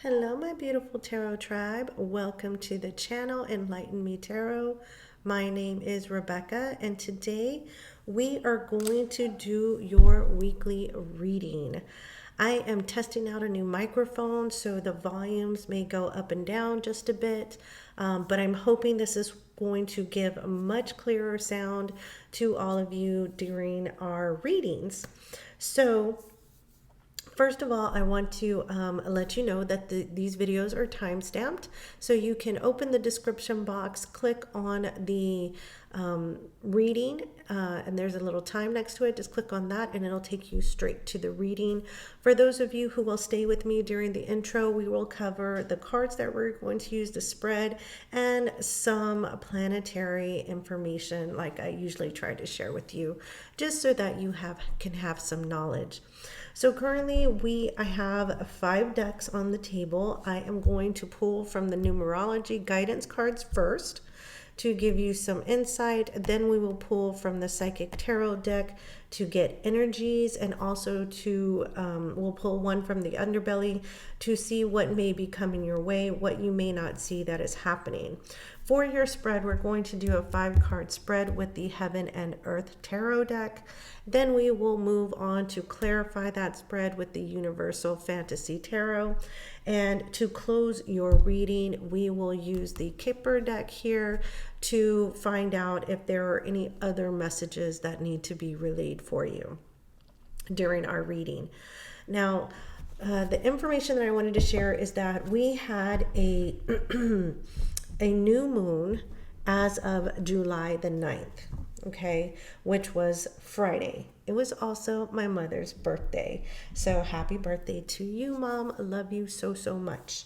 Hello, my beautiful tarot tribe. Welcome to the channel Enlighten Me Tarot. My name is Rebecca, and today we are going to do your weekly reading. I am testing out a new microphone, so the volumes may go up and down just a bit, but I'm hoping this is going to give a much clearer sound to all of you during our readings. So, first of all, I want to let you know that these videos are time-stamped, so you can open the description box, click on the reading, and there's a little time next to it. Just click on that and it'll take you straight to the reading. For those of you who will stay with me during the intro, we will cover the cards that we're going to use to spread and some planetary information like I usually try to share with you, just so that you can have some knowledge. So currently I have 5 decks on the table. I am going to pull from the numerology guidance cards first to give you some insight. Then we will pull from the psychic tarot deck to get energies, and also to we'll pull one from the underbelly to see what may be coming your way, what you may not see that is happening. For your spread, we're going to do a 5-card spread with the Heaven and Earth Tarot deck. Then we will move on to clarify that spread with the Universal Fantasy Tarot. And to close your reading, we will use the Kipper deck here to find out if there are any other messages that need to be relayed for you during our reading. Now, the information that I wanted to share is that we had a a new moon as of July the 9th, okay, which was Friday. It was also my mother's birthday. So happy birthday to you, Mom. I love you so, so much.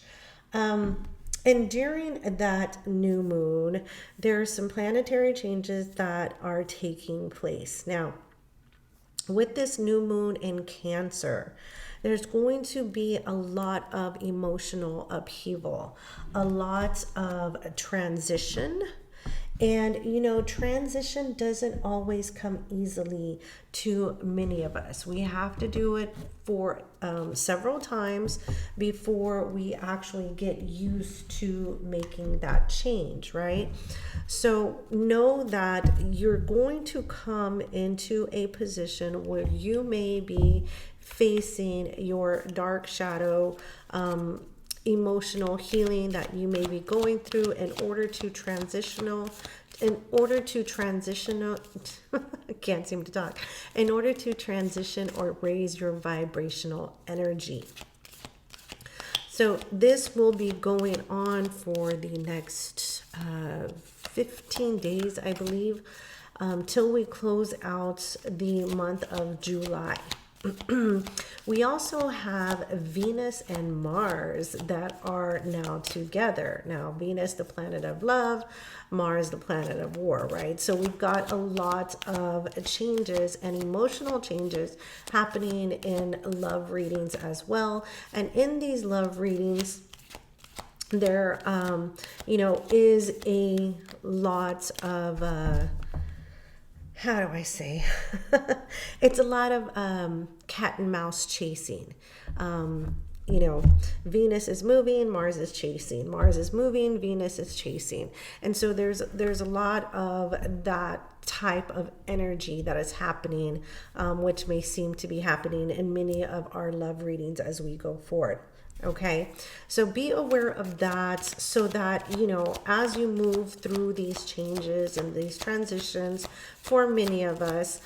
And during that new moon, there are some planetary changes that are taking place. Now, with this new moon in Cancer, there's going to be a lot of emotional upheaval, a lot of transition. And, you know, transition doesn't always come easily to many of us. We have to do it for several times before we actually get used to making that change, right? So know that you're going to come into a position where you may be facing your dark shadow, emotional healing that you may be going through in order to transitional I can't seem to talk, in order to transition or raise your vibrational energy. So this will be going on for the next 15 days, I believe, till we close out the month of July. We also have Venus and Mars that are now together. Now, Venus, the planet of love, Mars, the planet of war, right? So we've got a lot of changes and emotional changes happening in love readings as well. And in these love readings, there, is a lot of, how do I say? It's a lot of cat and mouse chasing. Venus is moving, Mars is chasing. Mars is moving, Venus is chasing. And so there's a lot of that type of energy that is happening, which may seem to be happening in many of our love readings as we go forward. Okay, so be aware of that, so that, as you move through these changes and these transitions, for many of us,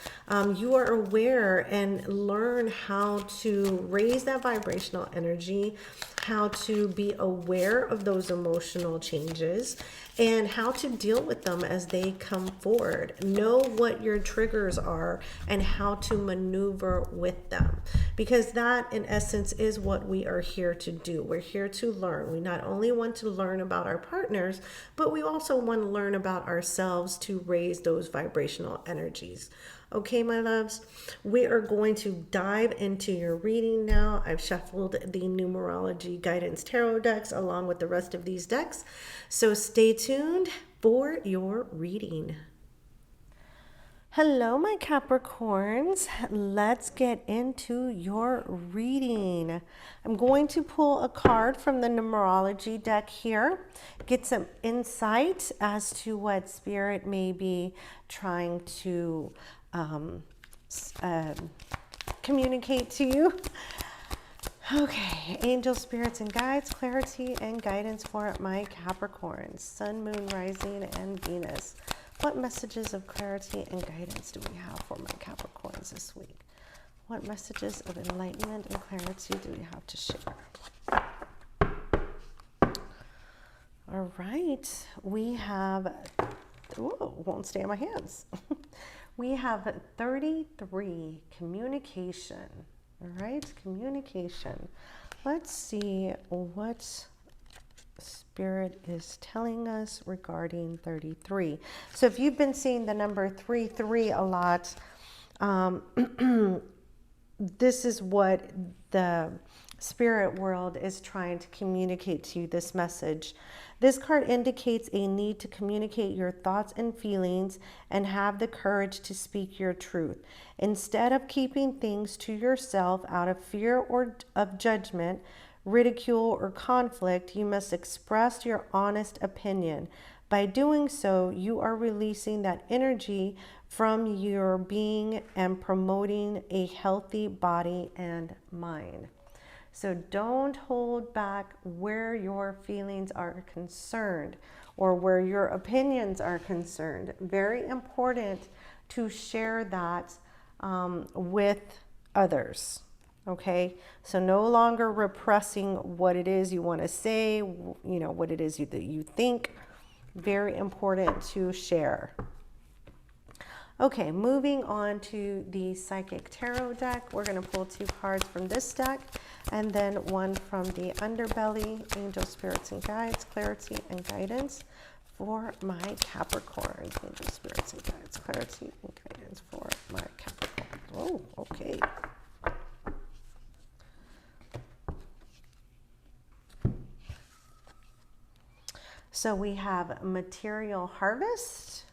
you are aware and learn how to raise that vibrational energy, how to be aware of those emotional changes, and how to deal with them as they come forward. Know what your triggers are and how to maneuver with them, because that in essence is what we are here to do. We're here to learn. We not only want to learn about our partners, but we also want to learn about ourselves to raise those vibrational energies. Okay, my loves, we are going to dive into your reading now. I've shuffled the numerology guidance tarot decks along with the rest of these decks. So stay tuned for your reading. Hello, my Capricorns. Let's get into your reading. I'm going to pull a card from the numerology deck here, get some insight as to what Spirit may be trying to communicate to you. Okay, angel spirits and guides, clarity and guidance for my Capricorns, Sun, Moon, Rising, and Venus. What messages of clarity and guidance do we have for my Capricorns this week? What messages of enlightenment and clarity do we have to share? All right, we have, won't stay in my hands. We have 33, communication. All right, communication. Let's see what Spirit is telling us regarding 33. So if you've been seeing the number 33 a lot, this is what the spirit world is trying to communicate to you, this message. This card indicates a need to communicate your thoughts and feelings and have the courage to speak your truth. Instead of keeping things to yourself out of fear or of judgment, ridicule, or conflict, you must express your honest opinion. By doing so, you are releasing that energy from your being and promoting a healthy body and mind. So don't hold back where your feelings are concerned or where your opinions are concerned. Very important to share that with others. Okay, so no longer repressing what it is you want to say, you know, what it is that you think. Very important to share. Okay, moving on to the Psychic Tarot deck. We're going to pull 2 cards from this deck and then one from the Underbelly, Angel Spirits and Guides, Clarity and Guidance for my Capricorn. Angel Spirits and Guides, Clarity and Guidance for my Capricorn. Oh, okay. So we have Material Harvest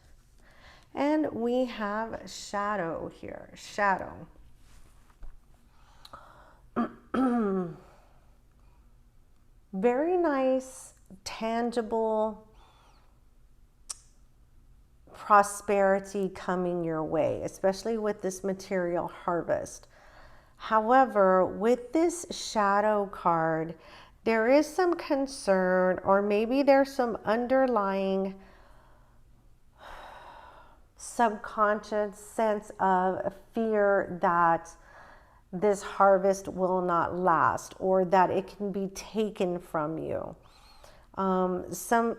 and we have Shadow here. Shadow. Very nice, tangible prosperity coming your way, especially with this Material Harvest. However, with this Shadow card, there is some concern, or maybe there's some underlying subconscious sense of fear that this harvest will not last, or that it can be taken from you. Some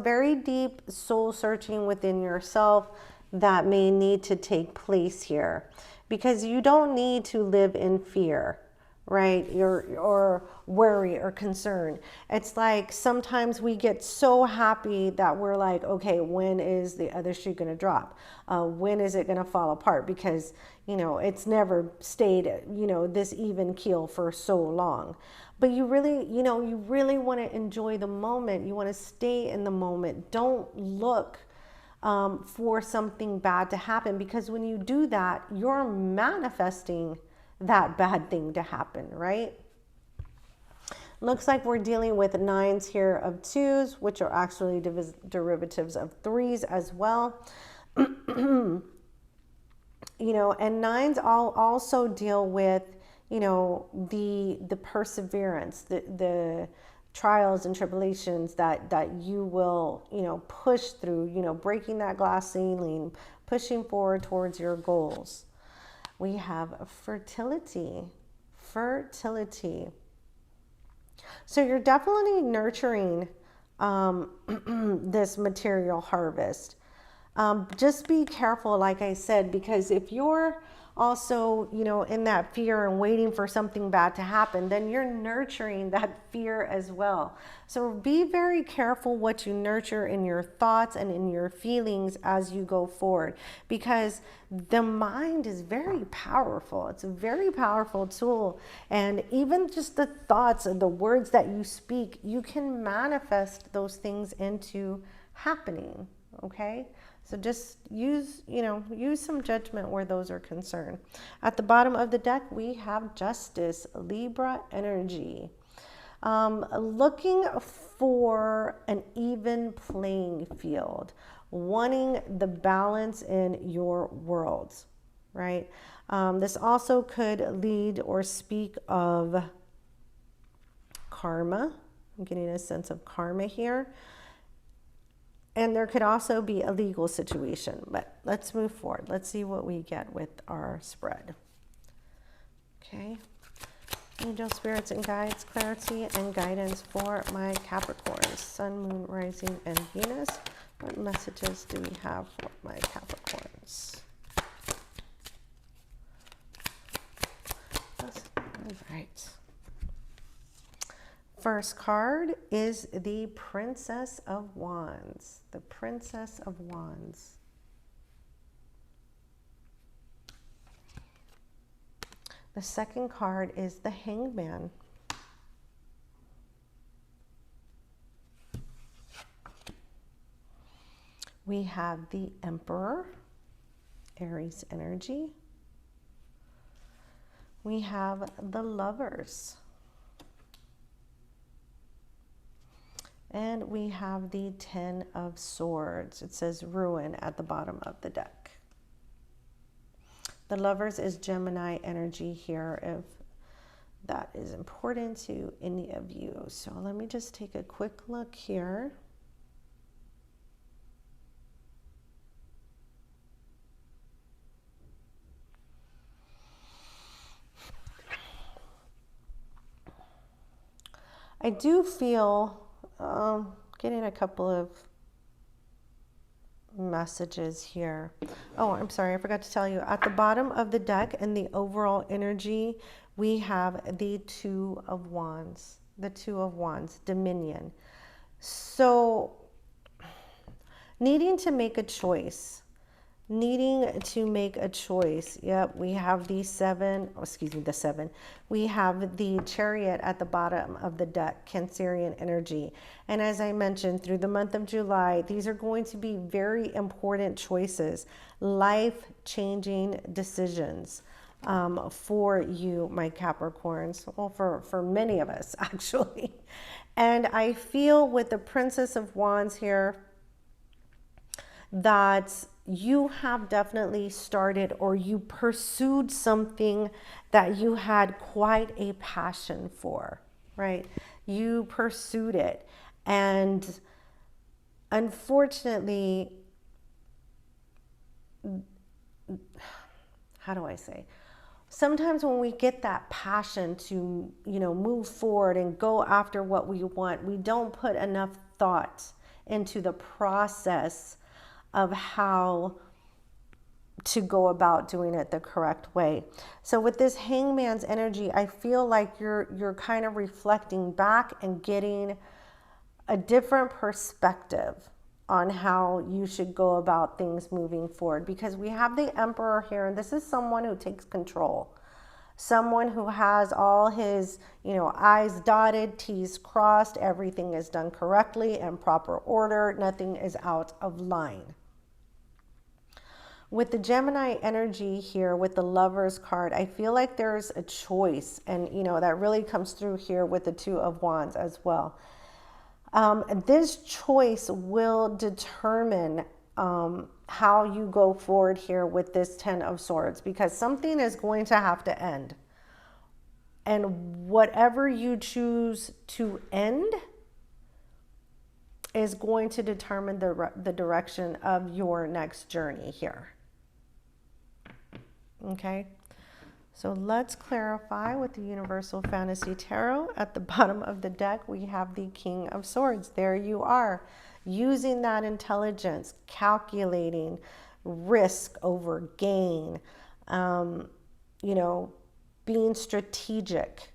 very deep soul searching within yourself that may need to take place here, because you don't need to live in fear, right? Or worry or concern. It's like sometimes we get so happy that we're like, okay, when is the other shoe going to drop? When is it going to fall apart? Because, you know, it's never stayed, you know, this even keel for so long. But you really, you know, you really want to enjoy the moment. You want to stay in the moment. Don't look for something bad to happen, because when you do that, you're manifesting that bad thing to happen, right? Looks like we're dealing with 9s here of 2s, which are actually derivatives of 3s as well. You know, and 9s also deal with, you know, the perseverance, the trials and tribulations that you will, you know, push through, you know, breaking that glass ceiling, pushing forward towards your goals. We have fertility. So you're definitely nurturing this Material Harvest. Just be careful, like I said, because if you're also, you know, in that fear and waiting for something bad to happen, then you're nurturing that fear as well. So be very careful what you nurture in your thoughts and in your feelings as you go forward, because the mind is very powerful. It's a very powerful tool. And even just the thoughts and the words that you speak, you can manifest those things into happening. Okay? So just use some judgment where those are concerned. At the bottom of the deck, we have Justice, Libra energy. Looking for an even playing field, wanting the balance in your worlds, right? This also could lead or speak of karma. I'm getting a sense of karma here. And there could also be a legal situation, but let's move forward. Let's see what we get with our spread. Okay. Angel, spirits, and guides, clarity and guidance for my Capricorns, Sun, Moon, Rising, and Venus. What messages do we have for my Capricorns? All right. First card is the Princess of Wands. The Princess of Wands. The second card is the Hangman. We have the Emperor, Aries energy. We have the Lovers. And we have the Ten of Swords. It says Ruin at the bottom of the deck. The Lovers is Gemini energy here, if that is important to any of you. So let me just take a quick look here. I do feel getting a couple of messages here. Oh, I'm sorry, I forgot to tell you. At the bottom of the deck in the overall energy, we have the Two of Wands. The Two of Wands, Dominion. So, needing to make a choice. Needing to make a choice. Yep, we have the Seven. We have the Chariot at the bottom of the deck, Cancerian energy. And as I mentioned, through the month of July, these are going to be very important choices, life-changing decisions for you, my Capricorns. Well, for many of us, actually. And I feel with the Princess of Wands here that you have definitely started, or you pursued something that you had quite a passion for, right? You pursued it. And unfortunately, how do I say? Sometimes when we get that passion to, move forward and go after what we want, we don't put enough thought into the process of how to go about doing it the correct way. So with this Hangman's energy, I feel like you're kind of reflecting back and getting a different perspective on how you should go about things moving forward, because we have the Emperor here, and this is someone who takes control. Someone who has all his, I's dotted, T's crossed, everything is done correctly in proper order, nothing is out of line. With the Gemini energy here, with the Lovers card, I feel like there's a choice, and that really comes through here with the Two of Wands as well. This choice will determine how you go forward here with this Ten of Swords, because something is going to have to end. And whatever you choose to end is going to determine the direction of your next journey here. Okay, so let's clarify with the Universal Fantasy Tarot. At the bottom of the deck, we have the King of Swords. There you are, using that intelligence, calculating risk over gain, being strategic,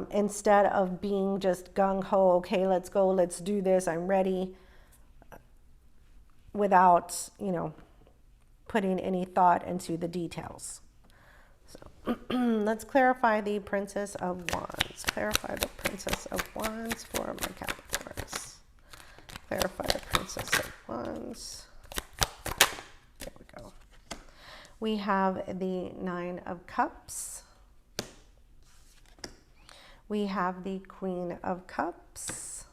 instead of being just gung-ho, okay, let's go, let's do this, I'm ready, without, putting any thought into the details. So let's clarify the Princess of Wands. Clarify the Princess of Wands for my Capricorns. Clarify the Princess of Wands. We have the Nine of Cups. We have the Queen of Cups.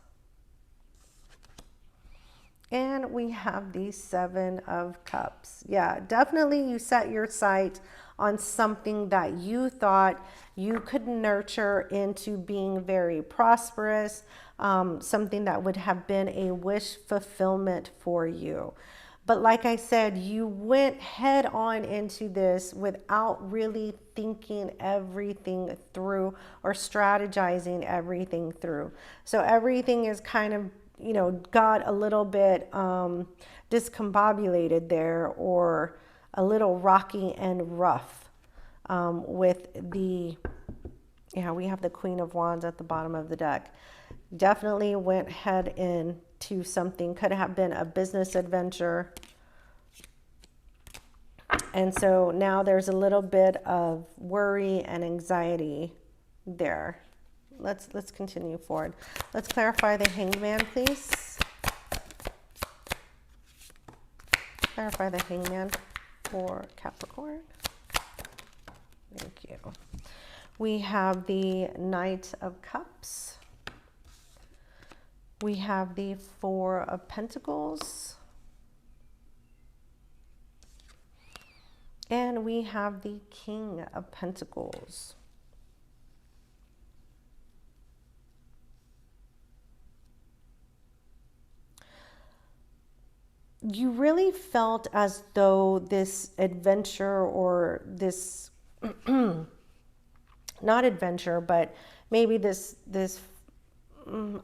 And we have the Seven of Cups. Yeah, definitely you set your sight on something that you thought you could nurture into being very prosperous, something that would have been a wish fulfillment for you. But like I said, you went head on into this without really thinking everything through or strategizing everything through. So everything is kind of, you know, got a little bit discombobulated there, or a little rocky and rough with the, yeah, we have the Queen of Wands at the bottom of the deck. Definitely went head into something, could have been a business adventure. And so now there's a little bit of worry and anxiety there. Let's continue forward. Let's clarify the Hanged Man, please. Clarify the Hanged Man for Capricorn. Thank you. We have the Knight of Cups. We have the Four of Pentacles. And we have the King of Pentacles. You really felt as though this adventure, or this, not adventure, but maybe this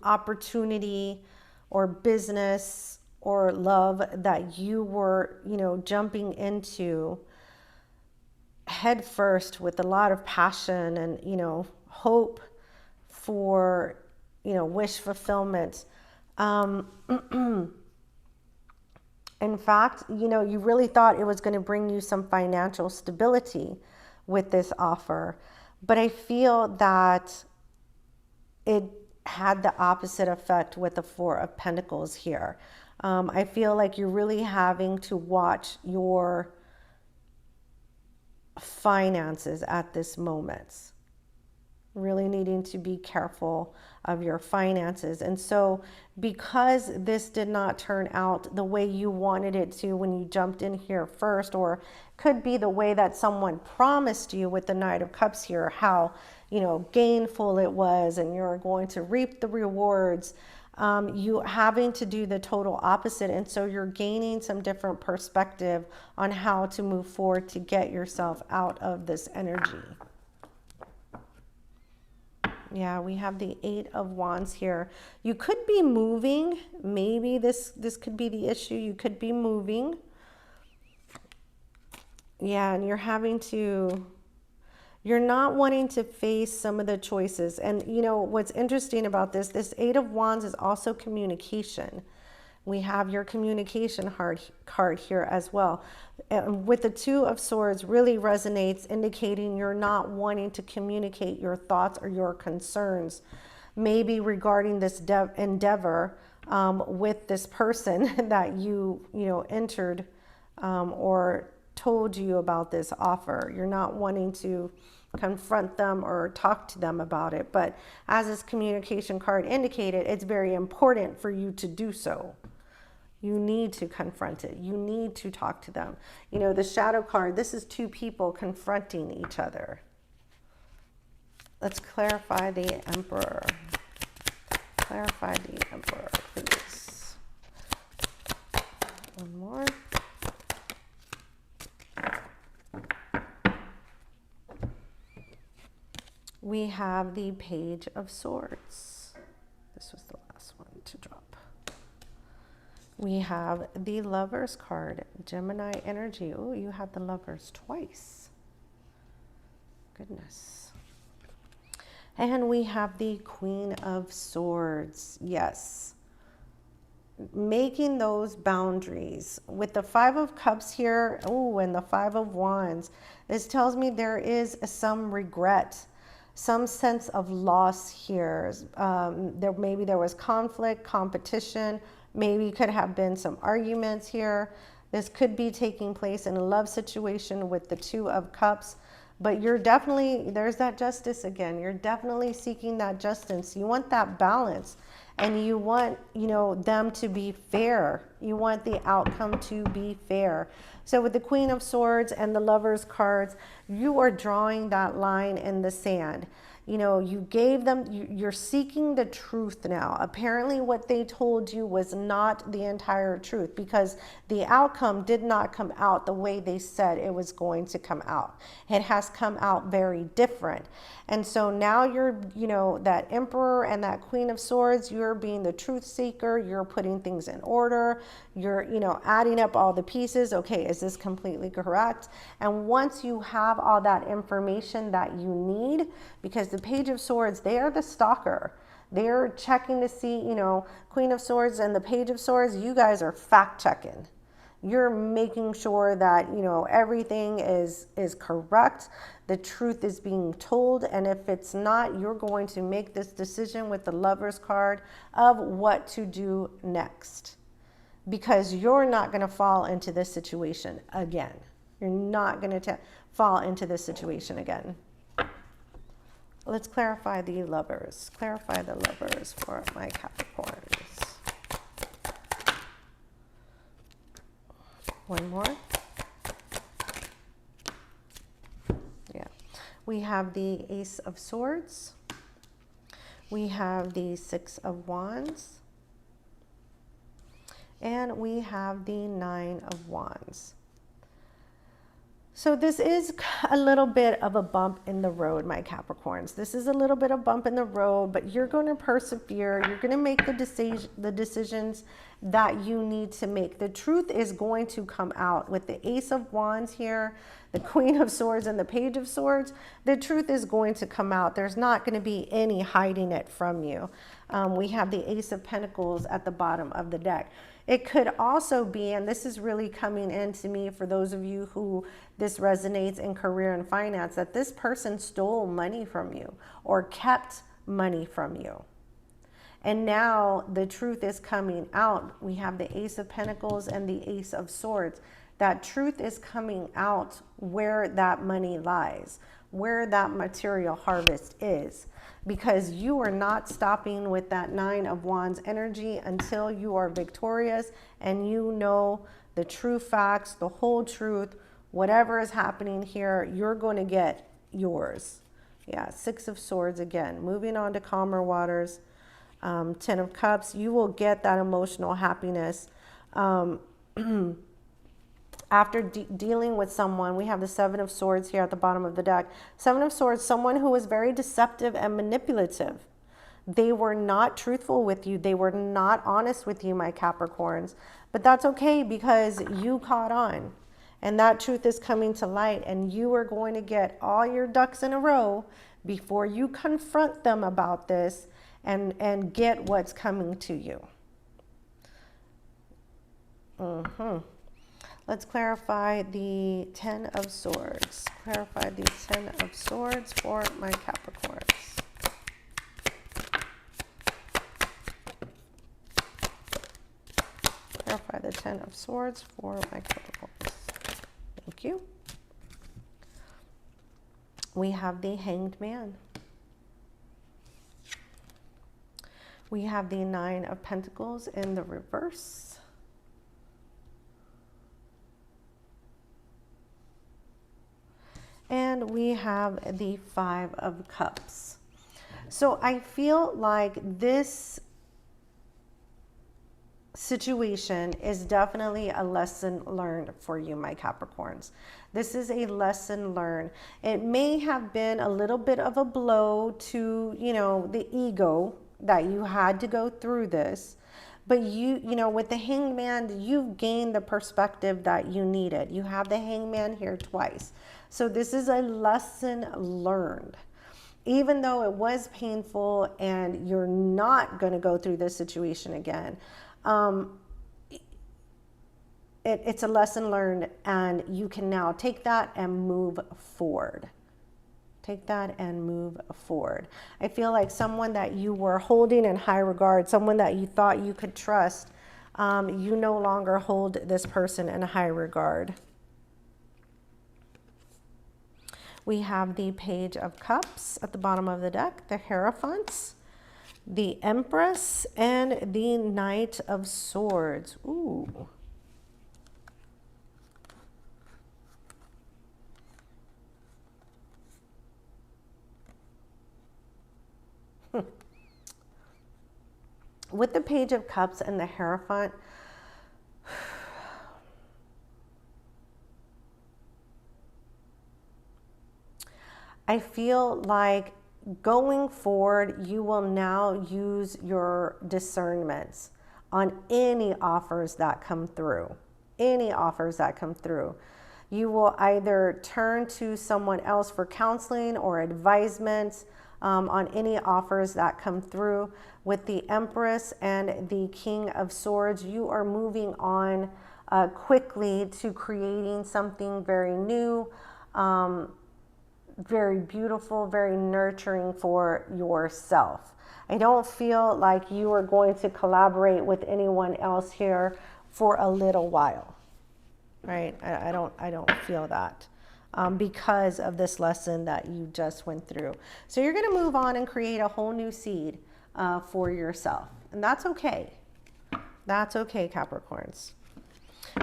opportunity or business or love that you were, you know, jumping into head first with a lot of passion and, you know, hope for, you know, wish fulfillment. In fact, you know, you really thought it was going to bring you some financial stability with this offer. But I feel that it had the opposite effect with the Four of Pentacles here. I feel like you're really having to watch your finances at this moment. Really needing to be careful of your finances. And so because this did not turn out the way you wanted it to when you jumped in here first, or could be the way that someone promised you with the Knight of Cups here, how, you know, gainful it was and you're going to reap the rewards, you having to do the total opposite. And so you're gaining some different perspective on how to move forward to get yourself out of this energy. Yeah, we have the Eight of Wands here. You could be moving. Maybe this could be the issue. You could be moving. Yeah, and you're not wanting to face some of the choices. And you know, what's interesting about this Eight of Wands is also communication. We have your communication card here as well. And with the Two of Swords really resonates, indicating you're not wanting to communicate your thoughts or your concerns, maybe regarding this endeavor with this person that you entered or told you about this offer. You're not wanting to confront them or talk to them about it. But as this communication card indicated, it's very important for you to do so. You need to confront it. You need to talk to them. You know, the Shadow card, this is two people confronting each other. Let's clarify the Emperor. Clarify the Emperor, please. One more. We have the Page of Swords. This was the last one to drop. We have the Lovers card, Gemini energy. Oh, you have the Lovers twice. Goodness. And we have the Queen of Swords. Yes. Making those boundaries. With the Five of Cups here, oh, and the Five of Wands, this tells me there is some regret, some sense of loss here. Maybe there was conflict, competition. Maybe could have been some arguments here. This could be taking place in a love situation with the Two of Cups, but you're definitely, there's that justice again. You're definitely seeking that justice. You want that balance, and you want, you know, them to be fair. You want the outcome to be fair. So with the Queen of Swords and the Lover's cards, you are drawing that line in the sand. You know, you gave them, you're seeking the truth now. Apparently what they told you was not the entire truth, because the outcome did not come out the way they said it was going to come out. It has come out very different. And so now you're, you know, that Emperor and that Queen of Swords, you're being the truth seeker. You're putting things in order. You're, you know, adding up all the pieces. Okay, is this completely correct? And once you have all that information that you need, because the Page of Swords, they are the stalker. They're checking to see, you know, Queen of Swords and the Page of Swords, you guys are fact checking. You're making sure that, you know, everything is correct. The truth is being told. And if it's not, you're going to make this decision with the Lover's card of what to do next. Because you're not going to fall into this situation again. You're not going to fall into this situation again. Let's clarify the Lovers. Clarify the Lovers for my Capricorns. One more. Yeah. We have the Ace of Swords. We have the Six of Wands. And we have the Nine of Wands. So this is a little bit of a bump in the road, my Capricorns. This is a little bit of bump in the road, but you're going to persevere. You're going to make the decisions that you need to make. The truth is going to come out with the Ace of Wands here, the Queen of Swords and the Page of Swords. The truth is going to come out. There's not going to be any hiding it from you. We have the Ace of Pentacles at the bottom of the deck. It could also be, and this is really coming into me for those of you who this resonates in career and finance, that this person stole money from you or kept money from you. And now the truth is coming out. We have the Ace of Pentacles and the Ace of Swords. That truth is coming out where that money lies, where that material harvest is. Because you are not stopping with that Nine of Wands energy until you are victorious and you know the true facts, the whole truth, whatever is happening here, you're going to get yours. Yeah, Six of Swords again. Moving on to calmer waters. Ten of Cups, you will get that emotional happiness. After dealing with someone, we have the Seven of Swords here at the bottom of the deck. Seven of Swords, someone who was very deceptive and manipulative. They were not truthful with you. They were not honest with you, my Capricorns. But that's okay, because you caught on. And that truth is coming to light. And you are going to get all your ducks in a row before you confront them about this and get what's coming to you. Let's clarify the Ten of Swords. Clarify the Ten of Swords for my Capricorns. Clarify the Ten of Swords for my Capricorns. Thank you. We have the Hanged Man. We have the Nine of Pentacles in the reverse. And we have the Five of Cups. So I feel like this situation is definitely a lesson learned for you, my Capricorns. This is a lesson learned. It may have been a little bit of a blow to, you know, the ego that you had to go through this. But you know, with the Hanged Man, you've gained the perspective that you needed. You have the Hanged Man here twice. So this is a lesson learned. Even though it was painful and you're not going to go through this situation again, it's a lesson learned, and you can now take that and move forward. Take that and move forward. I feel like someone that you were holding in high regard, someone that you thought you could trust, You no longer hold this person in high regard. We have the Page of Cups at the bottom of the deck, the Hierophants, the Empress, and the Knight of Swords. Ooh. With the Page of Cups and the Hierophant, I feel like going forward, you will now use your discernments on any offers that come through. Any offers that come through. You will either turn to someone else for counseling or advisement on any offers that come through. With the Empress and the King of Swords, you are moving on quickly to creating something very new, very beautiful, very nurturing for yourself. I don't feel like you are going to collaborate with anyone else here for a little while, right? I don't feel that because of this lesson that you just went through. So you're going to move on and create a whole new seed for yourself, and that's okay. That's okay, Capricorns.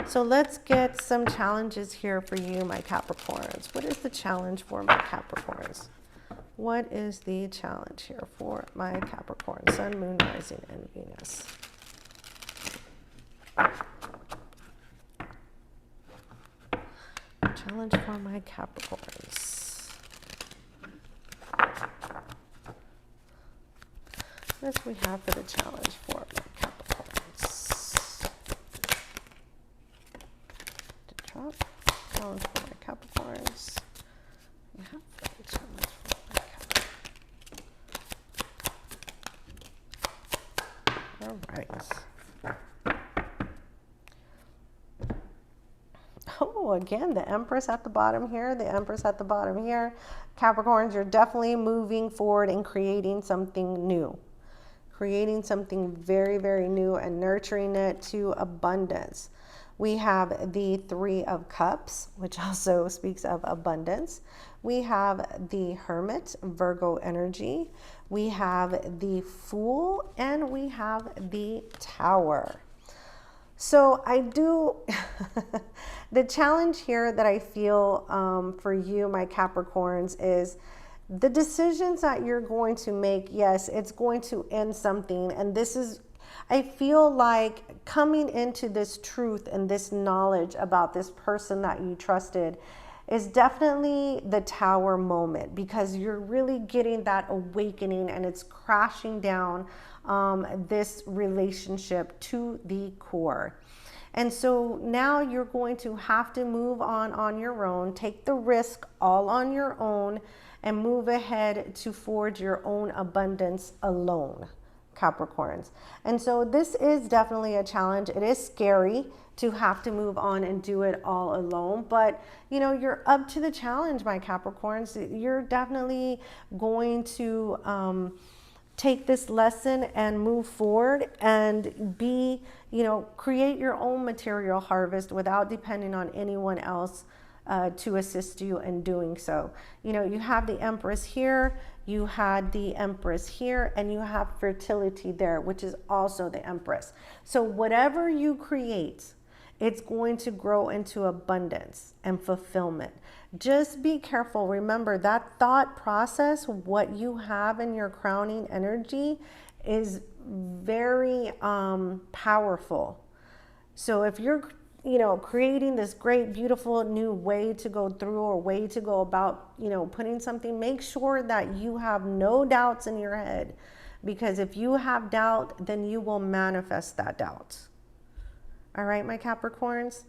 So let's get some challenges here for you, my Capricorns. What is the challenge for my Capricorns? What is the challenge here for my Capricorn, Sun, Moon, Rising, and Venus? Challenge for my Capricorns. What do we have for the challenge for my Capricorns? Challenge for my Capricorns. We have a challenge for my Capricorns. All right. Oh, again, the Empress at the bottom here, the Empress at the bottom here. Capricorns, you're definitely moving forward and creating something new. Creating something very, very new and nurturing it to abundance. We have the Three of Cups, which also speaks of abundance. We have the Hermit, Virgo energy. We have the Fool, and we have the Tower. So I do, the challenge here that I feel for you, my Capricorns, is the decisions that you're going to make. Yes, it's going to end something. And this is, I feel like coming into this truth and this knowledge about this person that you trusted is definitely the Tower moment, because you're really getting that awakening and it's crashing down this relationship to the core. And so now you're going to have to move on your own, take the risk all on your own, and move ahead to forge your own abundance alone, Capricorns. And so this is definitely a challenge. It is scary to have to move on and do it all alone, but you know, you're up to the challenge, my Capricorns. You're definitely going to take this lesson and move forward and be, you know, create your own material harvest without depending on anyone else to assist you in doing so. You know, you have the Empress here, you had the Empress here, and you have fertility there, which is also the Empress. So whatever you create, it's going to grow into abundance and fulfillment. Just be careful. Remember that thought process, what you have in your crowning energy, is very powerful. So if you're, you know, creating this great, beautiful new way to go through or way to go about, you know, putting something, make sure that you have no doubts in your head, because if you have doubt, then you will manifest that doubt. All right, my Capricorns.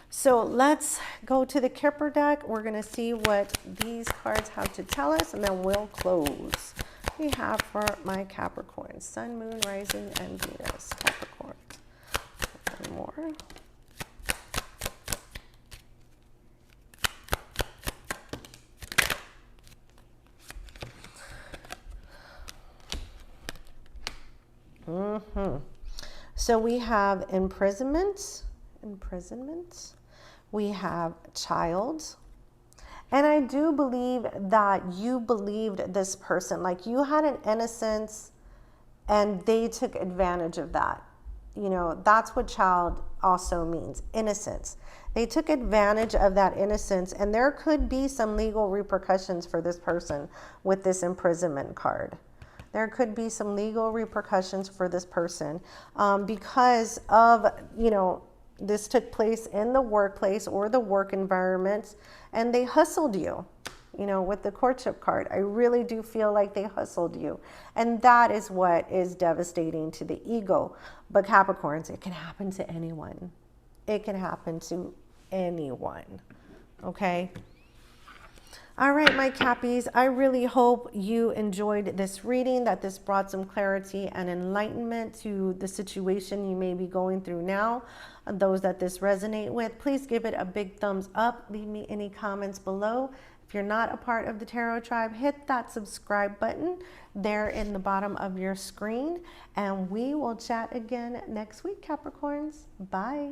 So let's go to the Kipper deck. We're going to see what these cards have to tell us, and then we'll close. We have for my Capricorns, Sun, Moon, Rising, and Venus. Capricorn. One more. So we have imprisonment, we have child, and I do believe that you believed this person, like you had an innocence and they took advantage of that. You know, that's what child also means, innocence. They took advantage of that innocence, and there could be some legal repercussions for this person with this imprisonment card. There could be some legal repercussions for this person because of, you know, this took place in the workplace or the work environment, and they hustled you. You know, with the courtship card, I really do feel like they hustled you. And that is what is devastating to the ego. But Capricorns, it can happen to anyone. It can happen to anyone. Okay? All right, my Cappies, I really hope you enjoyed this reading, that this brought some clarity and enlightenment to the situation you may be going through now. Those that this resonate with, please give it a big thumbs up. Leave me any comments below. If you're not a part of the Tarot Tribe, hit that subscribe button there in the bottom of your screen. And we will chat again next week, Capricorns. Bye.